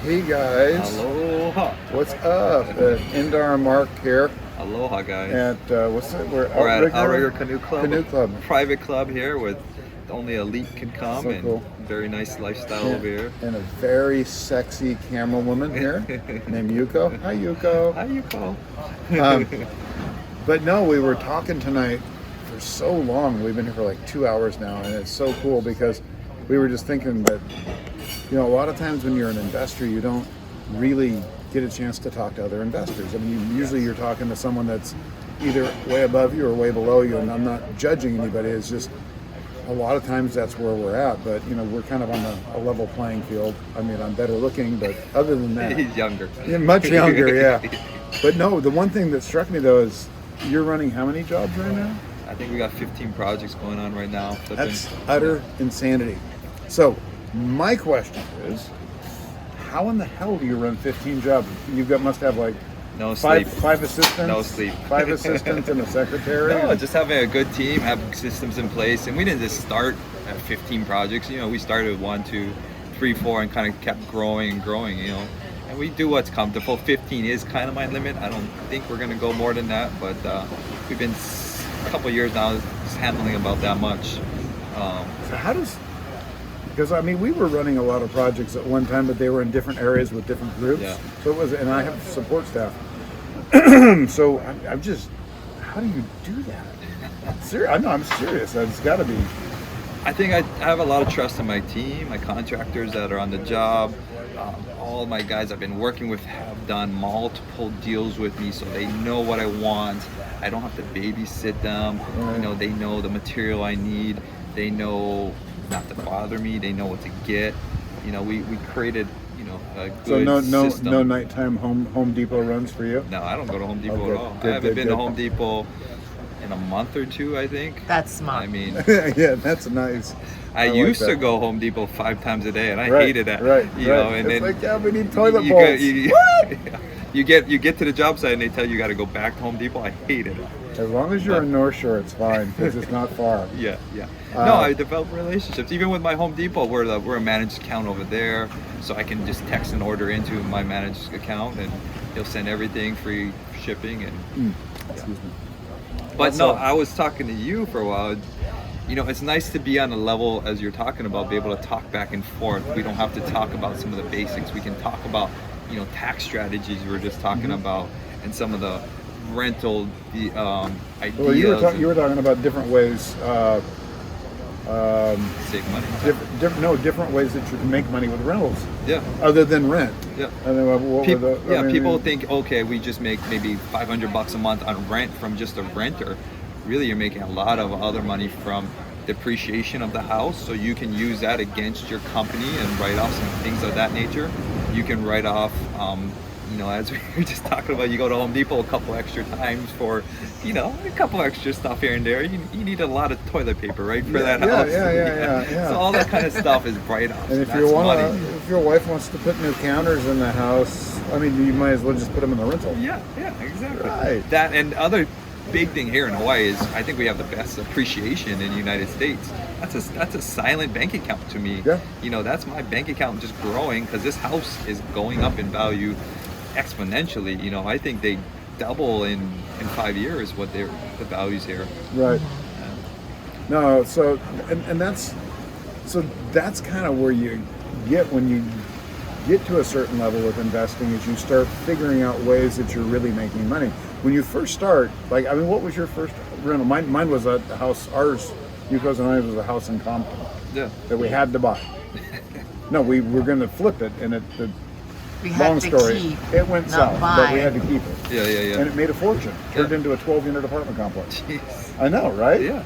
Hey guys, Aloha. what's up? Indar and Mark here Aloha, guys. at what's it? We're We're at Outrigger Outrigger Canoe Club. Canoe Club. Private club here with only elite can come, So and cool. very nice lifestyle Yeah, over here. and a very sexy camera woman here named Yuko. Hi Yuko. How you call? Um, but no, we were talking tonight for so long. We've been here for like 2 hours now, and it's so cool because we were just thinking that a lot of times when you're an investor, you don't really get a chance to talk to other investors. I mean, usually you're talking to someone that's either way above you or way below you, and I'm not judging anybody. It's just a lot of times that's where we're at, but we're kind of on a level playing field. I mean, I'm better looking, but other than that, He's younger. yeah, much younger, yeah. But no, the one thing that struck me though is you're running how many jobs right now? I think we got 15 projects going on right now. Flipping. That's utter insanity. So my question is, how in the hell do you run 15 jobs? Must have like No five sleep. assistants, No sleep. 5 assistants and a secretary. No, just having a good team, having systems in place, and we didn't just start at 15 projects. We started with 1, 2, 3, 4, and kind of kept growing and growing. And we do what's comfortable. 15 is kind of my limit. I don't think we're going to go more than that, but we've been a couple years now just handling about that much. So how does? Because I mean, we were running a lot of projects at one time, but they were in different areas with different groups. Yeah. So it was, and I have support staff. So I'm just, how do you do that? I know, I'm serious. It's got to be. I think I have a lot of trust in my team, my contractors that are on the job. All my guys I've been working with have done multiple deals with me, so they know what I want. I don't have to babysit them. Right. They know the material I need. They know not to bother me. They know what to get. We created a good system. No nighttime Home Depot runs for you. No, I don't go to Home Depot Oh, good, at all. good, I haven't good, been good. to Home Depot in a month or 2, I think. That's smart. I mean, Yeah, that's nice. I like used to that. go Home Depot 5 times a day, and I Right, hated that. Right, And it's then like, yeah, we need toilet you bowls. you get to the job site and they tell you got to go back to Home Depot. I hated it. As long as you're in North Shore, it's fine because it's not far. Yeah. No, I developed relationships even with my Home Depot. We're a managed account over there, so I can just text an order into my managed account, and he'll send everything, free shipping. And Excuse me. but That's no, all. I was talking to you for a while. It's nice to be on a level as you're talking about, be able to talk back and forth. We don't have to talk about some of the basics. We can talk about, tax strategies we were just talking about, and some of the rental ideas. Well, you were talking about different ways. Save money. Different ways that you can make money with rentals, Yeah. other than rent. Yeah. And then what were the? People think, okay, we just make maybe $500 a month on rent from just a renter. Really, you're making a lot of other money from depreciation of the house, so you can use that against your company and write off some things of that nature. You can write off, as we were just talking about, you go to Home Depot a couple extra times for, a couple extra stuff here and there. You need a lot of toilet paper, right, for that house. Yeah. So all that kind of stuff is write-offs. And if your wife wants to put new counters in the house, I mean, you might as well just put them in the rental. Yeah, exactly. Right. That and other big thing here in Hawaii is I think we have the best appreciation in the United States. That's a silent bank account to me. Yeah. That's my bank account just growing because this house is going up in value exponentially. I think they double in 5 years what the values here. Right. No, so and that's kind of where you get when you get to a certain level with investing, is you start figuring out ways that you're really making money. When you first start, what was your first rental? Mine was a house. Ours, Yuko's and I, was a house in Compton. Yeah. That we had to buy. No, we were going to flip it, and We had long to story, keep, it went not south, buy. but we had to keep it. Yeah. And it made a fortune. Turned Yeah. into a 12-unit apartment complex. Jeez. I know, right? Yeah.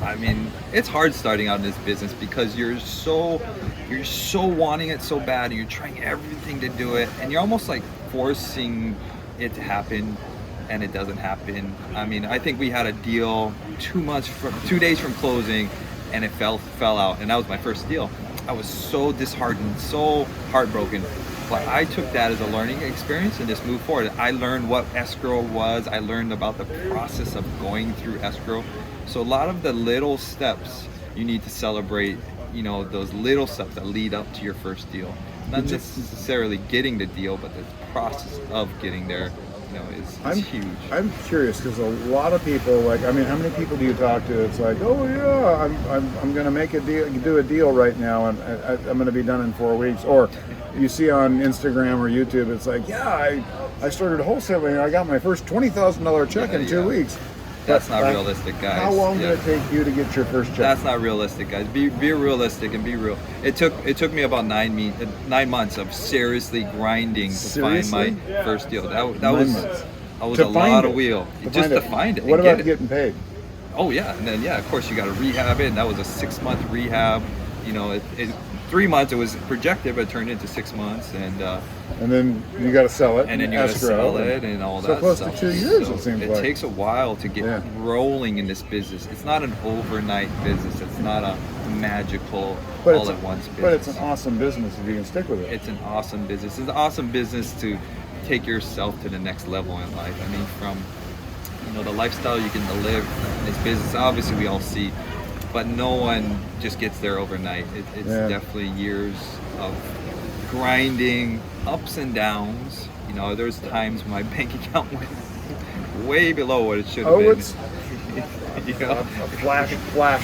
I mean, it's hard starting out in this business because you're so wanting it so bad, and you're trying everything to do it, and you're almost like forcing it to happen, and it doesn't happen. I mean, I think we had a deal 2 days from closing, and it fell out, and that was my first deal. I was so disheartened, so heartbroken. But I took that as a learning experience and just moved forward. I learned what escrow was. I learned about the process of going through escrow. So a lot of the little steps you need to celebrate, those little steps that lead up to your first deal. not necessarily getting the deal, but the process of getting there, is huge. I'm curious because a lot of people, like, I mean, how many people do you talk to? It's like, oh yeah, I'm going to make a deal, do a deal right now, and I'm going to be done in 4 weeks. Or you see on Instagram or YouTube, it's like, yeah, I started wholesaling and I got my first $20,000 check in 2 weeks. That's not realistic, guys. How long did it take you to get your first check? That's not realistic, guys. Be realistic and be real. It took me about 9 months of seriously grinding to find my first deal. That was a lot of wheel just to find it. What about getting paid? Oh yeah, and then of course you got to rehab it. And that was a 6-month rehab. 3 months it was projected, but it turned into 6 months, and then you got to sell it, and then you got to sell it, and all that. So close stuff. to 2 years, it seems like. It takes a while to get rolling in this business. It's not an overnight business. It's not a magical all-at-once business. But it's an awesome business if you can stick with it. It's an awesome business. It's an awesome business to take yourself to the next level in life. I mean, from the lifestyle you can live in this business. Obviously, we all see. But no one just gets there overnight. It's definitely years of grinding, ups and downs. There's times when my bank account went way below what it should have been. It's a flash.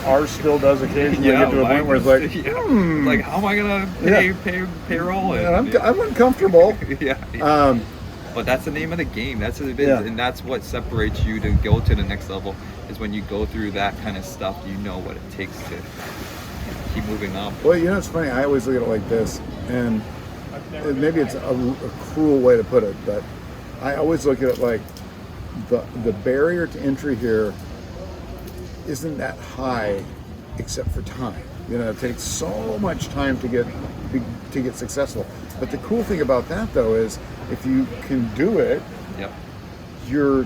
Ours still does occasionally get to a point where it's like, like, how am I gonna pay payroll? I'm uncomfortable. But that's the name of the game. That's what it is, and that's what separates you to go to the next level. Is when you go through that kind of stuff, you know what it takes to keep moving up. Well, it's funny. I always look at it like this, and maybe it's a cruel way to put it, but I always look at it like the barrier to entry here isn't that high, except for time. It takes so much time to get successful. But the cool thing about that, though, is if you can do it. Yep. Your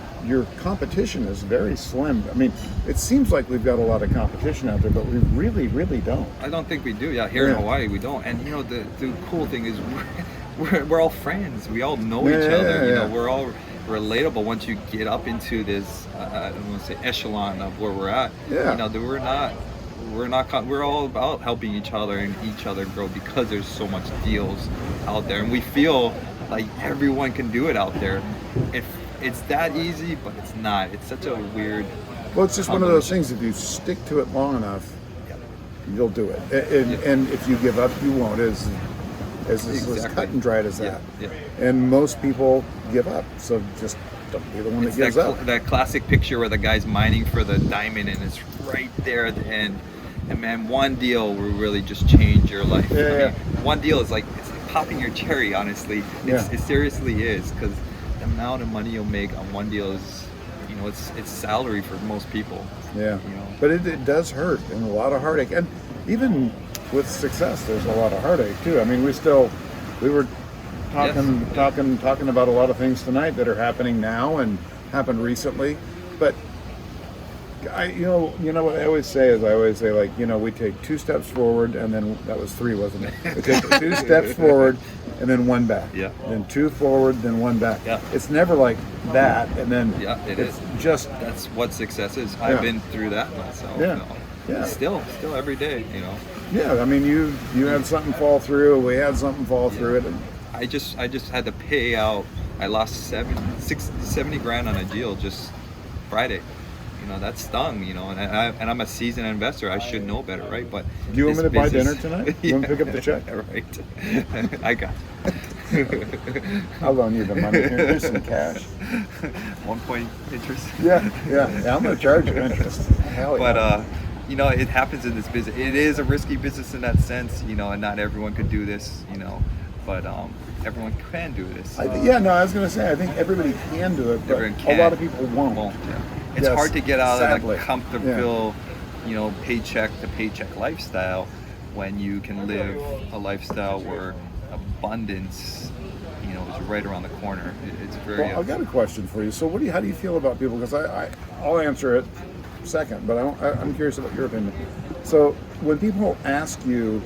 competition is very slim. I mean, it seems like we've got a lot of competition out there, but we really, really don't. I don't think we do. Yeah, here in Hawaii we don't. And the cool thing is we're all friends. We all know each other. We're all relatable once you get up into this I don't want to say echelon of where we're at. We're all about helping each other and each other grow because there's so much deals out there, and we feel like everyone can do it out there. It's that easy, but it's not. It's such a weird. Well, it's just one of those things. If you stick to it long enough, you'll do it. And if you give up, you won't. As cut and dried as that. Yeah. And most people give up. So just don't be the one that gives up. That classic picture where the guy's mining for the diamond and it's right there at the end. And man, one deal will really just change your life. One deal is like popping your cherry. Honestly, it seriously is, because the amount of money you'll make on one deal is, it's salary for most people. But it does hurt, and a lot of heartache, and even with success there's a lot of heartache too. I mean, we were talking about a lot of things tonight that are happening now and happened recently, but you know what I always say is like, we take 2 steps forward, and then that was 3, wasn't it? We take 2 steps forward and then 1 back. Then 2 forward, then 1 back. It's never like that, and then it's just that's what success is. I've been through that myself. Still every day, I mean, you had something fall through, we had something fall through it, and I just had to pay out. I lost $70,000 on a deal just Friday. That stung, and I'm a seasoned investor. I should know better, right? But do you want me to buy dinner tonight? You want to pick up the check? Right. I got it. I'll loan you the money. Here's some cash. 1 point interest. Yeah. I'm going to charge you interest. Hell yeah. But it happens in this business. It is a risky business in that sense, and not everyone could do this, but everyone can do this. I was going to say, I think everybody can do it, but a lot of people won't. It's hard to get out of the comfortable, paycheck to paycheck lifestyle when you can live a lifestyle where abundance, is right around the corner. It's very. Well, I've got a question for you. So, how do you feel about people? Because I'll answer it second, but I'm curious about your opinion. So, when people ask you,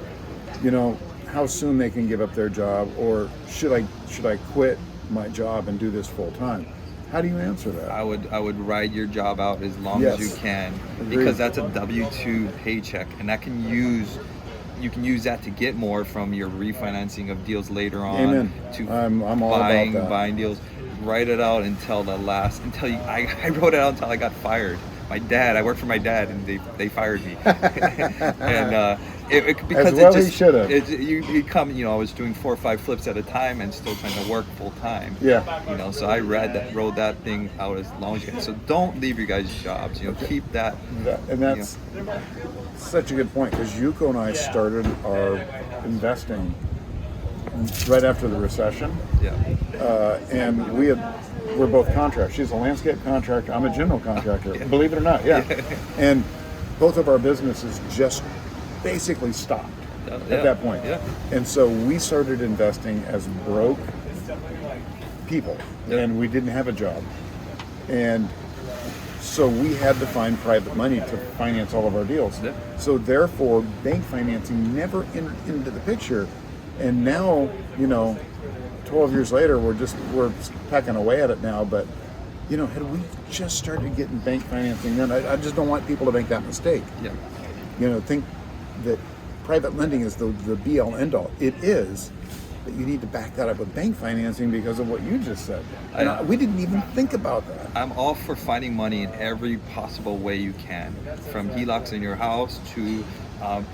how soon they can give up their job, or should I quit my job and do this full time? How do you answer that? I would ride your job out as long as you can, because that's a W-2 paycheck, and that can use you can use that to get more from your refinancing of deals later on. Amen. To I'm all buying about that. buying deals. Write it out until I wrote it out until I got fired. I worked for my dad, and they fired me. And because As well it just, he should have. you come, I was doing 4 or 5 flips at a time and still trying to work full time. Yeah. So I wrote that thing out as long as you can. So don't leave your guys' jobs. Keep that. And that's such a good point, because Yuko and I started our investing right after the recession. Yeah. And we're both contractors. She's a landscape contractor. I'm a general contractor. Yeah. Believe it or not, yeah. And both of our businesses just basically stopped at that point. Yeah. And so we started investing as broke people, and we didn't have a job. And so we had to find private money to finance all of our deals. Yeah. So therefore, bank financing never entered into the picture. And now, 12 years later, we're pecking away at it now. But, had we just started getting bank financing then, I just don't want people to make that mistake. Yeah. Think that private lending is the be all end all. It is, but you need to back that up with bank financing because of what you just said. We didn't even think about that. I'm all for finding money in every possible way you can, from HELOCs in your house to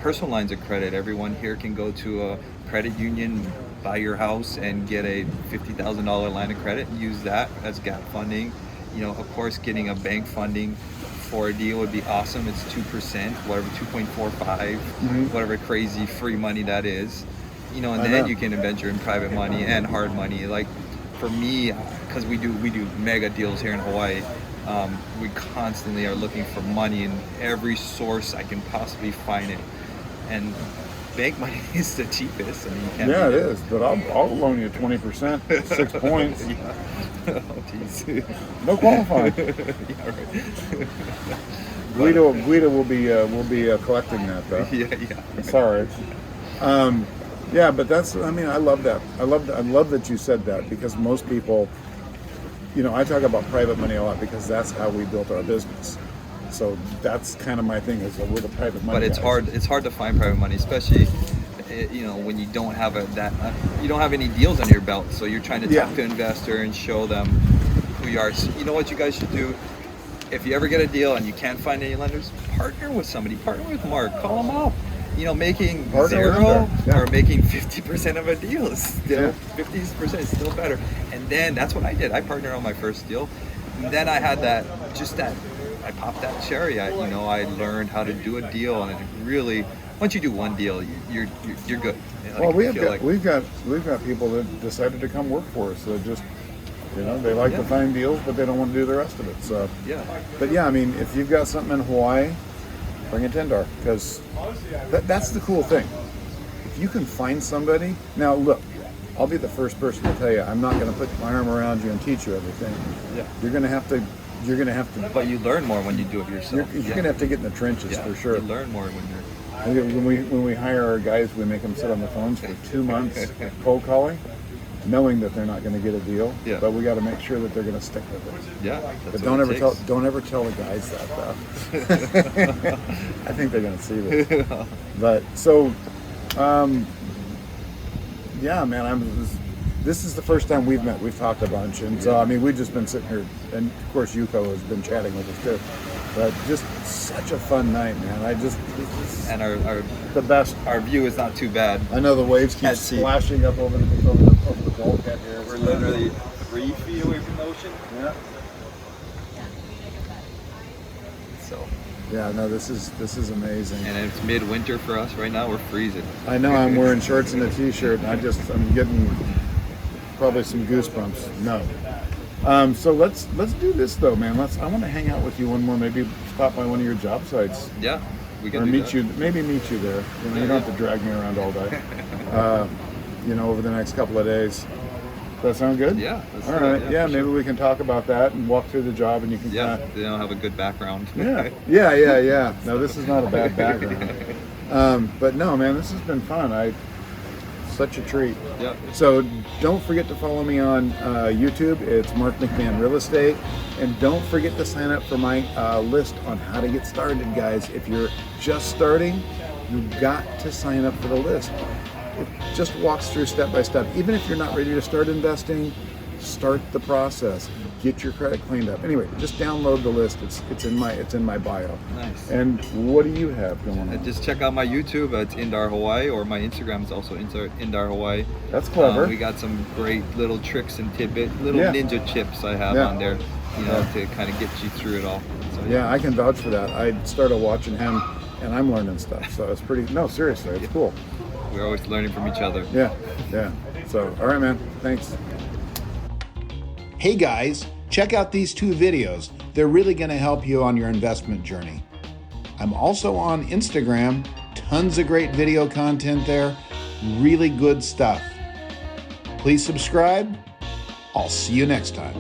personal lines of credit. Everyone here can go to a credit union, buy your house, and get a $50,000 line of credit and use that as gap funding. Of course, getting a bank funding for a deal would be awesome. It's 2%, whatever, 2.45, whatever crazy free money that is. And then you can venture in private money and hard money. Like for me, because we do mega deals here in Hawaii, we constantly are looking for money in every source I can possibly find it. And bank money is the cheapest. It is, but I'll loan you 20%, 6 points. Oh, geez. No qualifying. Yeah, right. Guido will be collecting that though. Yeah. Sorry. But that's. I love that. I love that you said that, because most people, I talk about private money a lot because that's how we built our business. So that's kind of my thing, is that we're the private money. But it's guys. hard. It's hard to find private money, especially when you don't have you don't have any deals under your belt. So you're trying to talk to an investor and show them who you are. So you know what you guys should do? If you ever get a deal and you can't find any lenders, partner with somebody. Partner with Mark. Call him up. Making zero or making 50% of a deal is still 50% is still better. And then that's what I did. I partnered on my first deal. And then I had I popped that cherry. I learned how to do a deal, and it really, once you do one deal, you're good. Well, we've got people that decided to come work for us. That just, they like to find deals, but they don't want to do the rest of it. So But if you've got something in Hawaii, bring it to Indar, because that's the cool thing. If you can find somebody, now look, I'll be the first person to tell you, I'm not going to put my arm around you and teach you everything. Yeah. You're going to have to. But you learn more when you do it yourself. You're going to have to get in the trenches for sure. You learn more when you're. When we hire our guys, we make them sit on the phones for 2 months cold calling, knowing that they're not going to get a deal. Yeah. But we got to make sure that they're going to stick with it. Yeah. But don't ever tell the guys that though. I think they're going to see this. But so, this is the first time we've met. We've talked a bunch, and so we've just been sitting here, and of course Yuko has been chatting with us too. But just such a fun night, man. And our the best. Our view is not too bad. I know the waves keep Can't see. splashing up over the bulkhead here. We're literally 3 feet away from the ocean. Yeah. So. Yeah, no, this is amazing. And it's midwinter for us right now. We're freezing. I know. I'm wearing shorts and a t-shirt, and I'm getting probably some goosebumps. No. So let's do this though, man. I want to hang out with you one more. Maybe stop by one of your job sites. Yeah, we can or do meet that. you. Maybe meet you there. You don't have to drag me around all day. Over the next couple of days. Does that sound good? Yeah. All right. Yeah, maybe we can talk about that and walk through the job, and you can. Yeah, they don't have a good background. Yeah. No, this is not a bad background. But no, man, this has been fun. Such a treat. Yep. So don't forget to follow me on YouTube. It's Mark McMahon Real Estate. And don't forget to sign up for my list on how to get started, guys. If you're just starting, You've got to sign up for the list. It just walks through step by step. Even if you're not ready to start investing, start the process. Get your credit cleaned up. Anyway, just download the list. It's in my bio. Nice. And what do you have going on? Just check out my YouTube. It's Indar Hawaii, or my Instagram is also Indar Hawaii. That's clever. We got some great little tricks and tidbit, little Yeah. ninja tips I have Yeah. on there, to kind of get you through it all. So, Yeah, I can vouch for that. I started watching him, and I'm learning stuff. So it's pretty. No, seriously, it's cool. We're always learning from each other. Yeah, yeah. So, all right, man. Thanks. Hey guys, check out these 2 videos. They're really going to help you on your investment journey. I'm also on Instagram. Tons of great video content there. Really good stuff. Please subscribe. I'll see you next time.